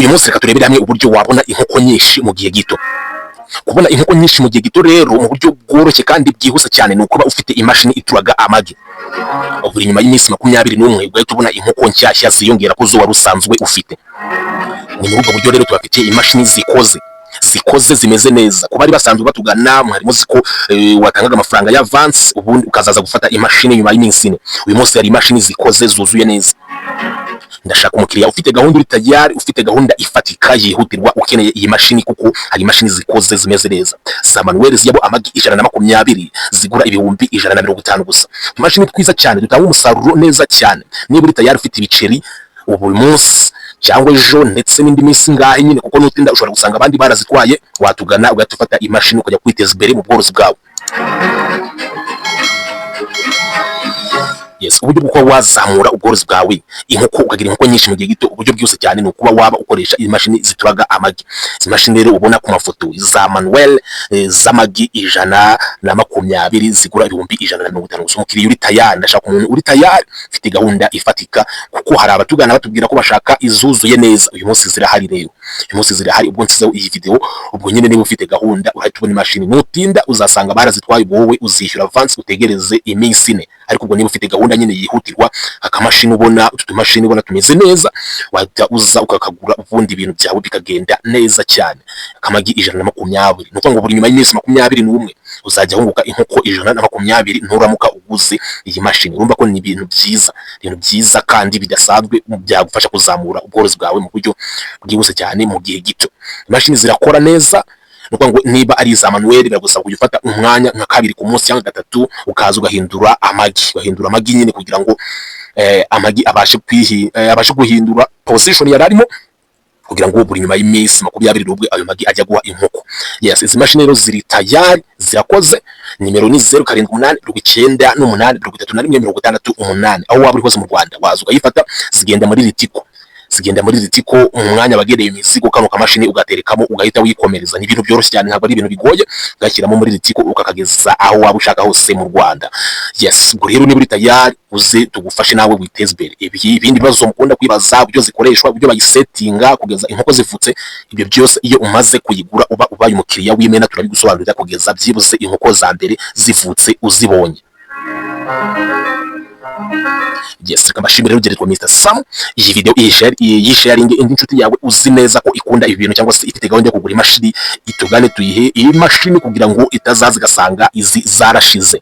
uyu munsi reka turebere hamwe uburyo wabona inkoko nyinshi mu gihe gito. Kubona inkoko nyinshi mu gihe gito rero mu buryo bworoshye kandi byihuse cyane ni ukuba ufite imashini ituraga amagi. Buri nyuma y'iminsi 21 ugahita ubona inkoko nshyashya ziyongera ku zo wari usanzwe ufite. Ni muri ubwo buryo rero tubafitiye imashini zikoze zimeze neza. Kuba ari basanzwe batugana mwari muzi ko watangaga amafaranga ya avance ubundi ukazaza gufata imashini nyuma y'iminsi 4. Uyu munsi hari imashini zikoze zuzuye neza. Ndashaka umukiriya ufite gahunda uri tayari, ufite gahunda ifatika yihutirwa ukeneye iyi mashini, kuko hari imashini zikoze zimeze neza za manuel ziyabo amagi 120 zigura ibihumbi 150 gusa. Imashini twiza cyane dutanga umusaruro neza cyane. Niba uri tayari ufite ibiceri ubu munsi cyangwa ejo ndetse n'indi minsi ngahe nyine, kuko nutinda ushobora gusanga abandi barazitwaye, watugana ugatufata imashini ukajya kwiteza imbere mu bworozi bwawe. Yes, uburyo bwo wazamura ubworozi bwawe inkoko ukagira inkoko nyinshi mu gihe gito, uburyo bwose cyane ni ukuba waba ukoresha imashini zituraga amagi. Izi mashini rero ubona ku mafoto za manuel z'amagi 120 zigura ibihumbi 150. Umukiriya uri tayari, ndashaka umuntu uri tayari ufite gahunda ifatika, kuko hari abatugana batubwira ko bashaka izuzuye neza. Uyu munsi zirahari rero, uyu munsi zirahari. Ubwo nsizeho iyi video, ubwo nyine niba ufite gahunda urahita ubona imashini. Nutinda uzasanga barazitwaye, wowe uzishyura avance utegereze iminsi 4. Ariko ubwo niba ufite gahunda nyine yihutirwa, akamashini ubona utumashini ubona tumeze neza, wahita uza ukakagura ubundi ibintu byawe bikagenda neza cyane. Akamagi 120 nuko ngo buri nyuma y'iminsi 21 uzajya hunguka inkoko 120 nturamuka uguze iyi mashini. Urumva ko ni ibintu byiza kandi bidasanzwe byagufasha kuzamura ubworozi bwawe mu buryo bwihuse cyane mu gihe gito. Imashini zirakora neza, nuko ngo niba ari za manuel biragusaba kujya ufata umwanya nka 2 ku munsi cyangwa 3 ukaza ugahindura amagi nyine, kugira ngo amagi abashe guhindura position yararimo, kugira ngo buri nyuma y'iminsi 20 rubwe ayo magi ajya guha inkoko. Yes, izi mashini rero ziri tayari, zirakoze. Nimero ni 0789833168. aho waba uri hose mu Rwanda waza ukayifata. Zigenda muri ritiko mu mwanya bagereye imizigo, kano kamashini ugaterekamo ugahita wikomereza. Ni ibintu byoroshye cyane, ntabwo ari ibintu bigoye. Ugashyiramo muri ritiko ukakageza aho waba ushaka hose mu Rwanda. Yes, ubwo rero niba uri tayari uze tugufashe nawe witeze imbere. Ibindi bibazo mukunda kwibaza, uburyo zikoreshwa, uburyo bayisetinga kugeza inkoko zivutse, ibyo byose iyo umaze kuyigura ubaye umukiriya w'imena turabigusobanurira kugeza byibuze inkoko za mbere zivutse uzibonye. Yes, reka mbashimire rero kwa Mr. Sam. Iyi video yisharing indi nshuti yawe uzi neza ko ikunda ibi bintu, cyangwa se ifite gahunda yo kugura imashini, itugane tuyihe iyi mashini kugira ngo itazaza gasanga izi zarashize.